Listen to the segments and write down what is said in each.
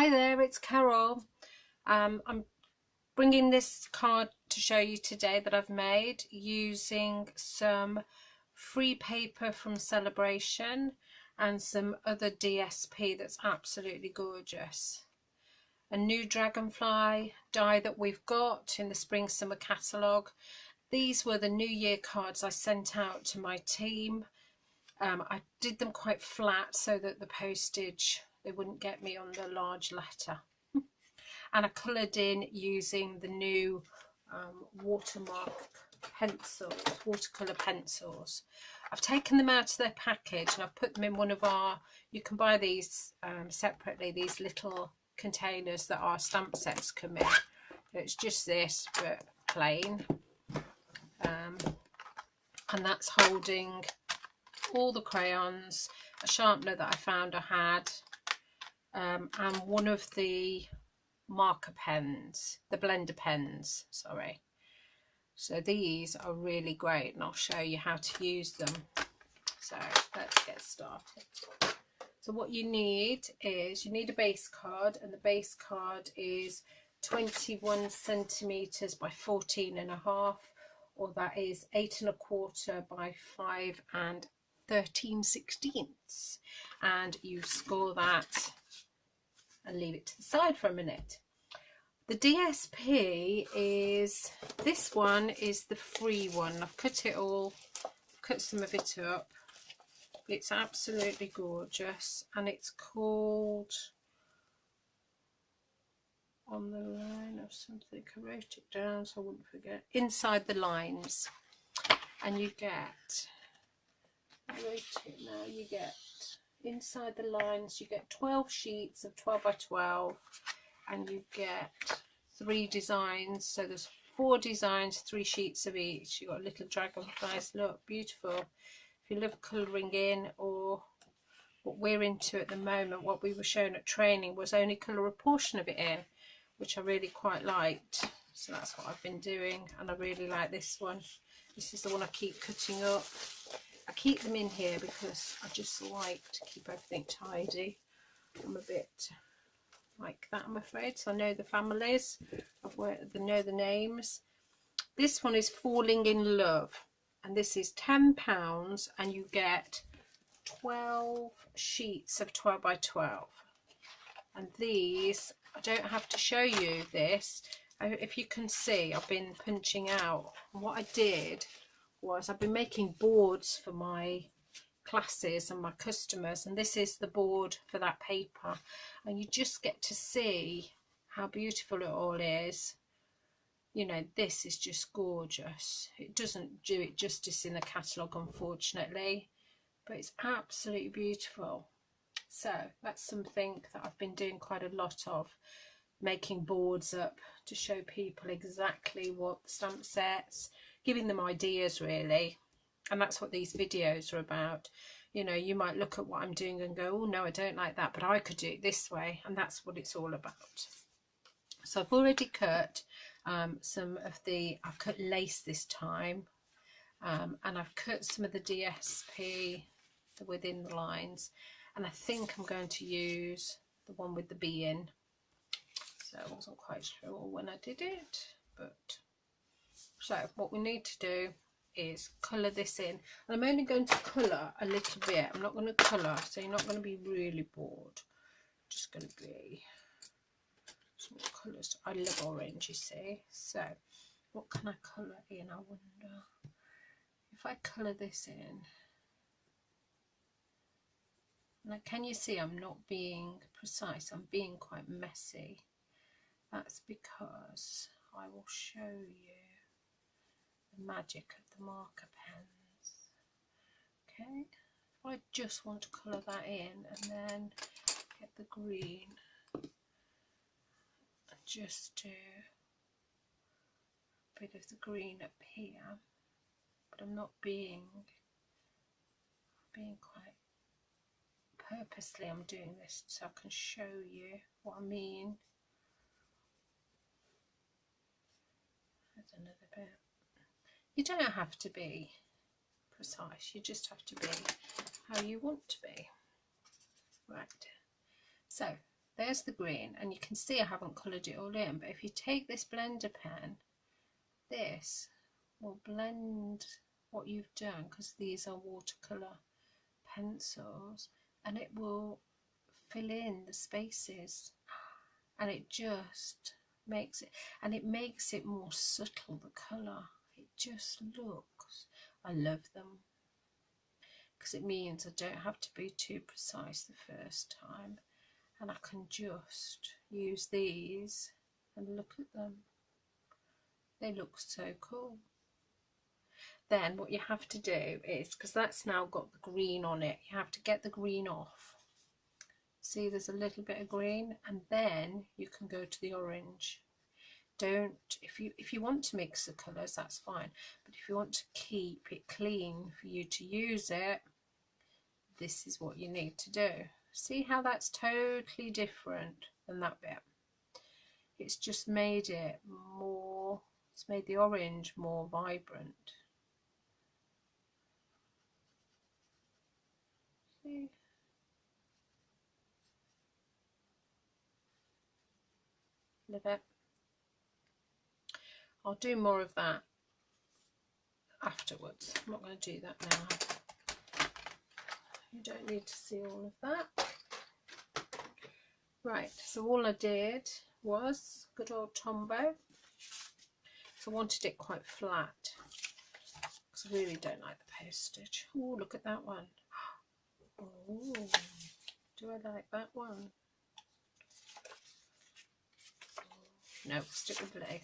Hi there, it's Carol. I'm bringing this card to show you today that I've made using some free paper from Celebration and some other DSP that's absolutely gorgeous. A new Dragonfly die that we've got in the Spring Summer catalogue. These were the New Year cards I sent out to my team. I did them quite flat so that the postage, they wouldn't get me on the large letter. And I coloured in using the new watermark pencils, watercolour pencils. I've taken them out of their package and I've put them in one of our, you can buy these separately, these little containers that our stamp sets come in. It's just this but plain, and that's holding all the crayons, a sharpener that I found I had, and one of the marker pens, the blender pens, sorry. So these are really great and I'll show you how to use them. So let's get started. So what you need is, you need a base card, and the base card is 21 centimeters by 14.5, or that is 8 1/4 by 5 13/16, and you score that and leave it to the side for a minute. The DSP is, this one is the free one. I've cut it all, cut some of it up. It's absolutely gorgeous, and it's called On the Line of Something. I wrote it down so I wouldn't forget. Inside the Lines. And you get, I wrote it now, you get inside the lines, you get 12 sheets of 12 by 12, and you get 3 designs. So there's 4 designs, 3 sheets of each. You've got little dragonflies. Look, beautiful. If you love colouring in, or what we're into at the moment, what we were shown at training was only colour a portion of it in, which I really quite liked. So that's what I've been doing, and I really like this one. This is the one I keep cutting up. I keep them in here because I just like to keep everything tidy. I'm a bit like that, I'm afraid. So I know the families, I know the names. This one is Falling in Love, and this is £10, and you get 12 sheets of 12 by 12. And these, I don't have to show you this. If you can see, I've been punching out. And what I did was, I've been making boards for my classes and my customers, and this is the board for that paper, and you just get to see how beautiful it all is. You know, this is just gorgeous. It doesn't do it justice in the catalogue, unfortunately, but it's absolutely beautiful. So that's something that I've been doing quite a lot of, making boards up to show people exactly what the stamp sets, giving them ideas really. And that's what these videos are about. You know, you might look at what I'm doing and go, oh no, I don't like that, but I could do it this way, and that's what it's all about. So I've already cut some of the, I've cut lace this time, and I've cut some of the DSP within the lines, and I think I'm going to use the one with the bee in. So I wasn't quite sure when I did it, but so what we need to do is colour this in, and I'm only going to colour a little bit. I'm not going to colour, so you're not going to be really bored. Just going to be some colours. I love orange, you see. So what can I colour in, I wonder? If I colour this in, now can you see I'm not being precise, I'm being quite messy. That's because I will show you the magic of the marker pens. Okay, if I just want to colour that in, and then get the green and just do a bit of the green up here, but I'm not being quite purposely, I'm doing this so I can show you what I mean. There's another bit. You don't have to be precise, you just have to be how you want to be. Right, so there's the green, and you can see I haven't coloured it all in, but if you take this blender pen, this will blend what you've done, because these are watercolour pencils, and it will fill in the spaces, and it just makes it, and it makes it more subtle, the colour. It just looks, I love them, because it means I don't have to be too precise the first time, and I can just use these and look at them. They look so cool. Then what you have to do is, because that's now got the green on it, you have to get the green off. See, there's a little bit of green, and then you can go to the orange. Don't, if you want to mix the colours, that's fine, but if you want to keep it clean for you to use it, this is what you need to do. See how that's totally different than that bit? It's just made it more, it's made the orange more vibrant. See? Love it. I'll do more of that afterwards. I'm not going to do that now. You don't need to see all of that. Right, so all I did was good old Tombow. So I wanted it quite flat, because I really don't like the postage. Oh, look at that one. Oh, do I like that one? No, stick with blue.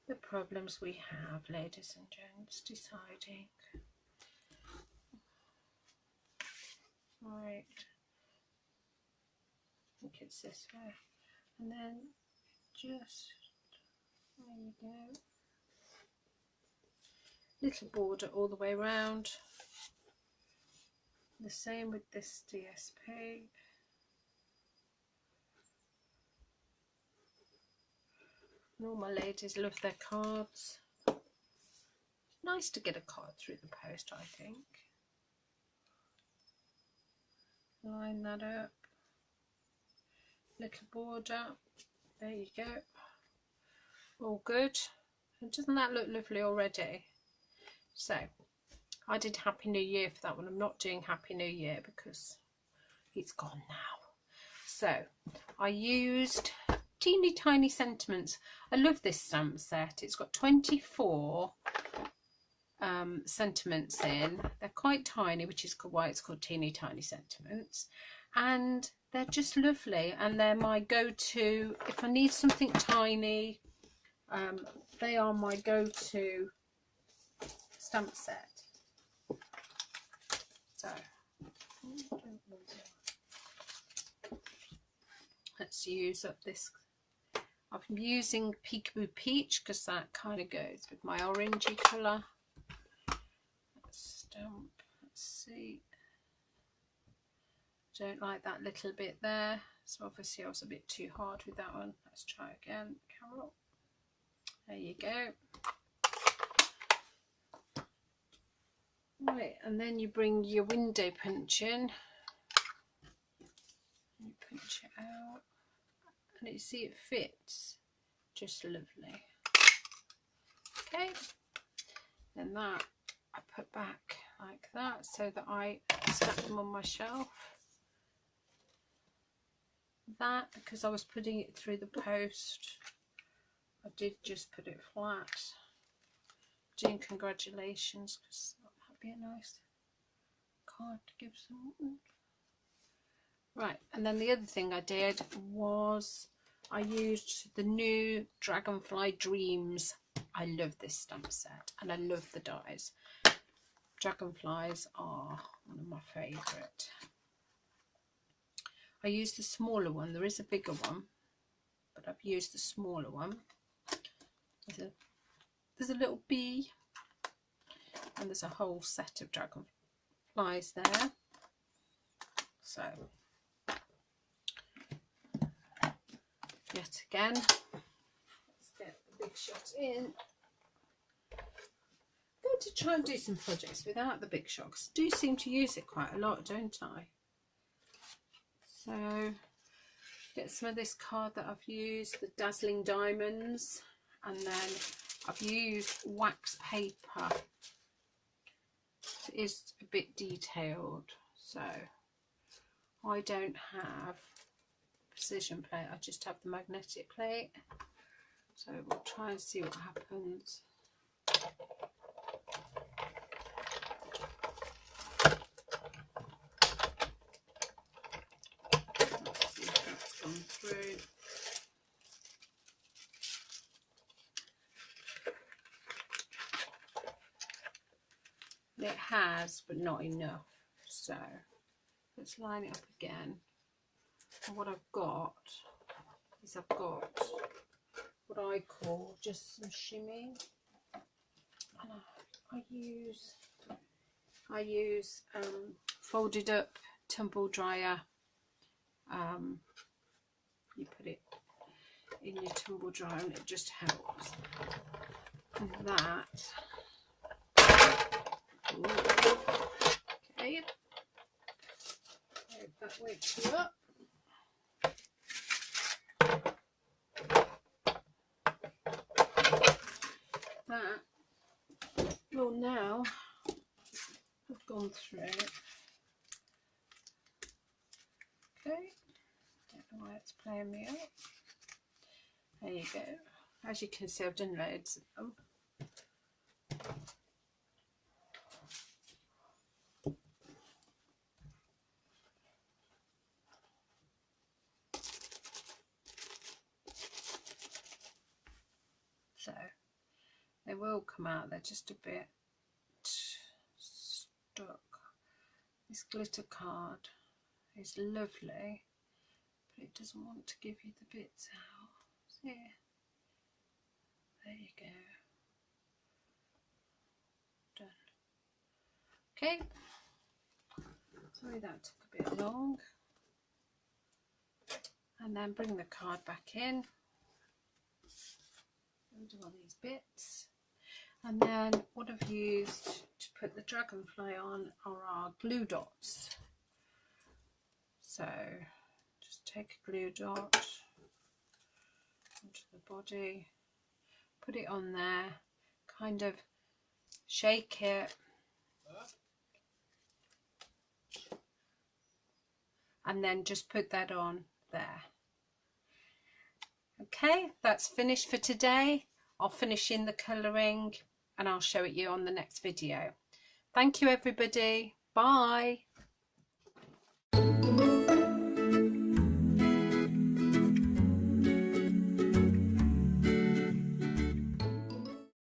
The problems we have, ladies and gents, deciding. Right, I think it's this way, and then just, there you go, little border all the way around. The same with this DSP. And all my ladies love their cards. It's nice to get a card through the post, I think. Line that up, little border, there you go, all good. And doesn't that look lovely already? So I did Happy New Year for that one. I'm not doing Happy New Year because it's gone now. So I used teeny tiny sentiments. I love this stamp set. It's got 24 sentiments in. They're quite tiny, which is why it's called teeny tiny sentiments, and they're just lovely, and they're my go-to if I need something tiny. They are my go-to stamp set. So let's use up this. I'm using Peekaboo Peach because that kind of goes with my orangey colour. Stamp, let's see, don't like that little bit there, so obviously I was a bit too hard with that one. Let's try again, Carol. There you go. Right, and then you bring your window punch in, you punch it out, and you see it fits just lovely. Okay, then that I put back like that so that I stack them on my shelf. That, because I was putting it through the post, I did just put it flat. Doing congratulations, because that might be a nice card to give someone. Right, and then the other thing I did was I used the new Dragonfly Dreams. I love this stamp set and I love the dies. Dragonflies are one of my favourite. I used the smaller one. There is a bigger one, but I've used the smaller one. There's a little bee, and there's a whole set of dragonflies there. So yet again, let's get the big shot in. I'm going to try and do some projects without the big shot, because I do seem to use it quite a lot, don't I? So get some of this card that I've used, the Dazzling Diamonds, and then I've used wax paper. It is a bit detailed, so I don't have precision plate, I just have the magnetic plate. So we'll try and see what happens. Let's see if that's gone through. It has, but not enough. So let's line it up again. And what I've got is I've got what I call just some shimmy, and I use folded up tumble dryer. You put it in your tumble dryer and it just helps. And that. Ooh. Okay. Hope that wakes you up. That will now have gone through. Okay. Don't know why it's playing me up. There you go. As you can see, I've done loads of them. So they will come out, they're just a bit stuck. This glitter card is lovely, but it doesn't want to give you the bits out. See? There you go. Done. Okay. Sorry that took a bit long. And then bring the card back in. Do all these bits, and then what I've used to put the dragonfly on are our glue dots. So just take a glue dot onto the body, put it on there, kind of shake it, and then just put that on there. Okay, that's finished for today. I'll finish in the colouring and I'll show it you on the next video. Thank you everybody. Bye.